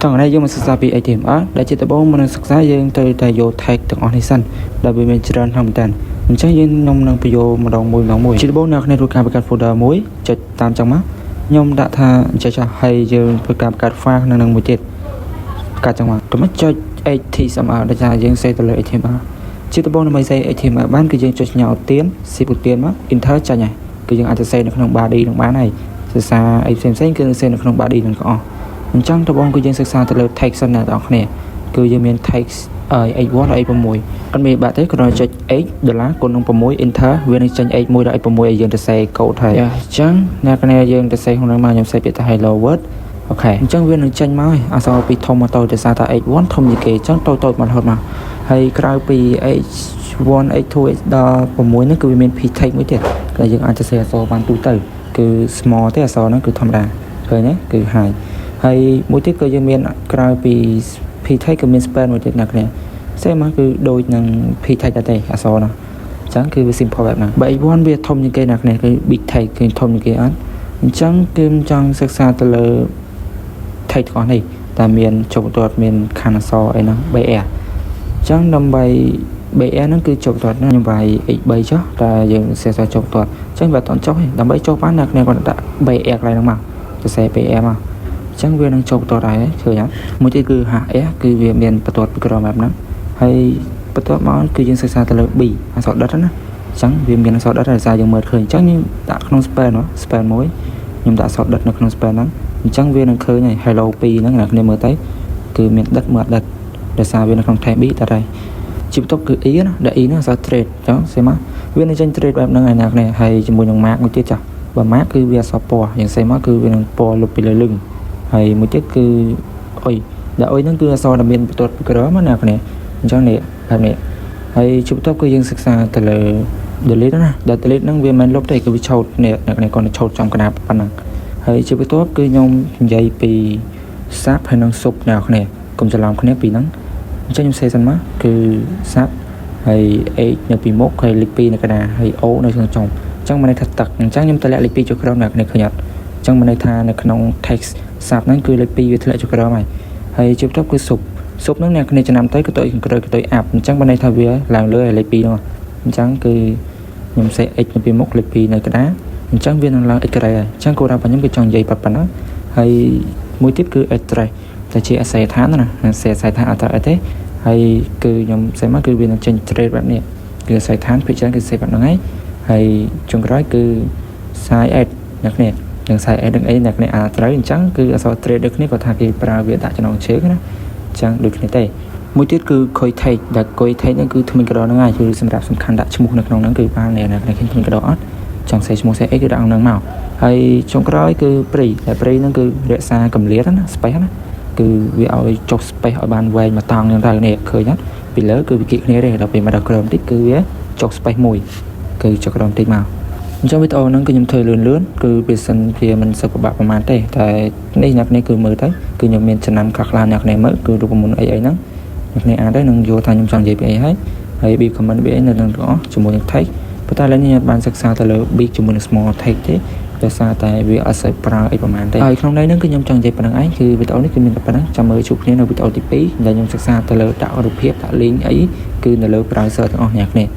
តោះនេះយើងមកសិក្សាពី HTML ដែលជាដំបូងមុននឹងសិក្សាយើងត្រូវតែយក tag ទាំងអស់នេះសិនដែលវាមានច្រើនធម្មតាអញ្ចឹងយើងខ្ញុំនឹងបញ្ចូលម្ដងមួយជាដំបូងអ្នកគ្នាធ្វើការបង្កើត folder មួយចុចតាមចឹងមកខ្ញុំដាក់ថាចេះចាស់ហើយយើងធ្វើការបង្កើត file ក្នុងនឹងមួយទៀតកាត់ចឹងមកទៅមកចុច HTML ដែលថាយើងសេទៅលើ HTML ជាដំបូងដើម្បីសេ HTML បានគឺយើងចុចញ៉ាំទៀនស៊ីពូទៀនមក enter ចាញ់ហើយគឺយើងអាចទៅសេនៅក្នុង body នឹងបានហើយភាសាអីផ្សេងៗគឺសេនៅក្នុង body នឹងក៏អស់អញ្ចឹងដំបូងគឺយើងសិក្សាទៅលើ text សិនអ្នកនរគ្នាគឺយើងមាន text x1 ដល់ x6 អត់មានបាក់ទេគ្រាន់តែចុច x ដុល្លារគុណនឹង6 enter វានឹងចេញ x1 ដល់ x6 ឲ្យយើងទៅសេ code ហើយអញ្ចឹងអ្នកគ្នាយើងទៅសេក្នុងនោះមកខ្ញុំសេពាក្យថា hello world អូខេអញ្ចឹងវានឹងចេញមកហើយអក្សរពីធំមកតូចដោយសារតែ x1 ធំជាងគេអញ្ចឹងតូចមករហូតមកហើយក្រៅពី x1 x2 x ដល់6នេះគឺវាមាន p text មួយទៀតដែលយើងអាចទៅសេអក្សរបានទូទៅគឺ small ទេអក្សរហ្នឹងគឺធម្មតាឃើញទេគឺ high ហើយមួយទៀតក៏យើងមានក្រៅពី p text ក៏មាន span មួយទៀតអ្នកគ្នាសេមកគឺដូចនឹង p text ដែរទេអក្សរនោះអញ្ចឹងគឺវា simple បែបហ្នឹងបើ x1 វាធំជាងគេអ្នកគ្នាគឺ big text គឺធំជាងគេអត់អញ្ចឹងគឺចង់សិក្សាទៅលើ text ទាំងអស់នេះតែមានចុងបន្ទាត់មានខណ្ឌអក្សរអីហ្នឹង br អញ្ចឹងដើម្បី br ហ្នឹងគឺចុងបន្ទាត់ណាខ្ញុំវាយ x3 ចុះតែយើងសេចុងបន្ទាត់អញ្ចឹងវាអត់តន់ចុះទេដើម្បីចុះបានអ្នកគ្នាគាត់ដាក់ br កន្លែងហ្នឹងមកទៅសេ br មកអញ្ចឹងវានឹងចូលបន្ទាត់ដែរឃើញអត់មួយទៀតគឺ hs គឺវាមានបន្ទាត់ពីក្រោមបែបហ្នឹងហើយបន្ទាត់មកគឺយើងសិក្សាទៅលើ b អក្សរដិតណាអញ្ចឹងវាមានអក្សរដិតដោយសារយើងមើលឃើញអញ្ចឹងយើងដាក់ក្នុង span មួយខ្ញុំដាក់អក្សរដិតនៅក្នុង span ហ្នឹងអញ្ចឹងវានឹងឃើញហើយ hello 2ហ្នឹងអ្នកគ្នាមើលទៅគឺមានដិតមួយដិតដោយសារវានៅក្នុង tab b តែដែរជាបន្ទាប់គឺ e ណាដែល e ហ្នឹងអក្សរ trade អញ្ចឹងស្អីមកវានឹងចេញ trade បែបហ្នឹងហើយអ្នកគ្នាហើយជាមួយនឹង mark មួយទៀតចាបើ mark គឺវាអក្សរពណ៌យ៉ាងស្អីមកគឺវានឹងពណ៌លុបពីលើលឹងហើយមួយទៀតគឺអុយដែលអុយហ្នឹងគឺអក្សរដែលមានបន្ទាត់ពីក្រោមណាគ្នាអញ្ចឹងនេះបែបនេះហើយជាបន្ទាប់គឺយើងសិក្សាទៅលើ delete ណាដែល delete ហ្នឹងវាមិនលុបទេគឺវាឆោតនេះអ្នកគ្នាគាត់ឆោតចំកណ្ដាលប៉ុណ្ណឹងហើយជាបន្ទាប់គឺខ្ញុំនិយាយពី sub ហើយនិង sub អ្នកគ្នាកុំច្រឡំគ្នាពីហ្នឹងអញ្ចឹងខ្ញុំសេសិនមកគឺ sub ហើយ h នៅពីមុខហើយលេខ2នៅកណ្ដាលហើយ o នៅខាងចុងអញ្ចឹងមិនន័យថាទឹកអញ្ចឹងខ្ញុំតម្លាក់លេខ2ចូលក្រោមអ្នកគ្នាឃើញអត់អញ្ចឹងមិនន័យថានៅក្នុង text sub ហ្នឹងគឺលេខ2វាធ្លាក់ចូលក្រោមហើយជាបន្ទាប់គឺ sub ហ្នឹងអ្នកគ្នាចំណាំទៅក៏ទៅក្រោយក៏ទៅ up អញ្ចឹងមិនន័យថាវាឡើងលើឲ្យលេខ2នោះអញ្ចឹងគឺខ្ញុំសេ x នៅពីមុខលេខ2នៅកណ្ដាលអញ្ចឹងវានឹងឡើង x ក្រែហើយអញ្ចឹងគោលដៅរបស់ខ្ញុំគឺចង់និយាយប៉ុណ្ណឹងហើយមួយទៀតគឺ address តែជាអាស័យដ្ឋានណាអាស័យដ្ឋានអត់អីទេហើយគឺខ្ញុំសេមកគឺវានឹងចេញ trade បែបនេះគឺអាស័យដ្ឋានភាគច្រើនគឺសេបែបហ្នឹងហើយចុងក្រោយគឺ side add អ្នកនេះនឹង side add នឹងអីអ្នកនេះត្រូវអញ្ចឹងគឺអក្សរ trade ដូចគ្នាគាត់ថាគេប្រើវាដាក់ចំណងជើងណាអញ្ចឹងដូចគ្នាទេមួយទៀតគឺ koi tag ដែល koi tag ហ្នឹងគឺថ្មីក្រដហ្នឹងហើយគឺសម្រាប់សំខាន់ដាក់ឈ្មោះនៅក្នុងហ្នឹងគឺបានអ្នកនេះឃើញថ្មីក្រដអត់ចង់សេឈ្មោះសេអីគឺដាក់ហ្នឹងមកហើយចុងក្រោយគឺ pre ដែល pre ហ្នឹងគឺរក្សាកម្រិតណា space ណាគឺវាឲ្យចុះ space ឲ្យបានវែងមកតង់ហ្នឹងទៅនេះឃើញអត់ពីលើគឺវាគៀកគ្នាទេដល់ពេលមកដល់ក្រោមតិចគឺវាចុះ space មួយគឺចុះក្រោមតិចមកអញ្ចឹងវីដេអូហ្នឹងគឺខ្ញុំធ្វើលឿនគឺវាសិនជាមិនសូវពិបាកប្រហែលទេតែនេះអ្នកនេះគឺមើលទៅគឺខ្ញុំមានចំណាំខ្លះៗអ្នកនេះមើលគឺរូបមន្តអីហ្នឹងអ្នកនេះអាចទៅនឹងយល់ថាខ្ញុំចង់និយាយពីអីហើយ big comment វានៅនឹងទាំងអស់ជាមួយនឹង text ប៉ុន្តែឥឡូវនេះខ្ញុំបានសិក្សាទៅលើ big ជាមួយនឹង small text ទេដោយសារតែវាអត់សូវប្រើអីប្រហែលទេហើយក្នុងន័យហ្នឹងគឺខ្ញុំចង់និយាយប៉ុណ្្នឹងឯងគឺវីដេអូនេះគឺមានតែប៉ុណ្្នឹងចាំមើលជួបគ្នានៅវីដេអូទី2ដែលខ្ញុំសិក្សាទៅលើដាក់រូបភាពដាក់ link អីគឺនៅលើ browser ទាំងអស់អ្នកនេះ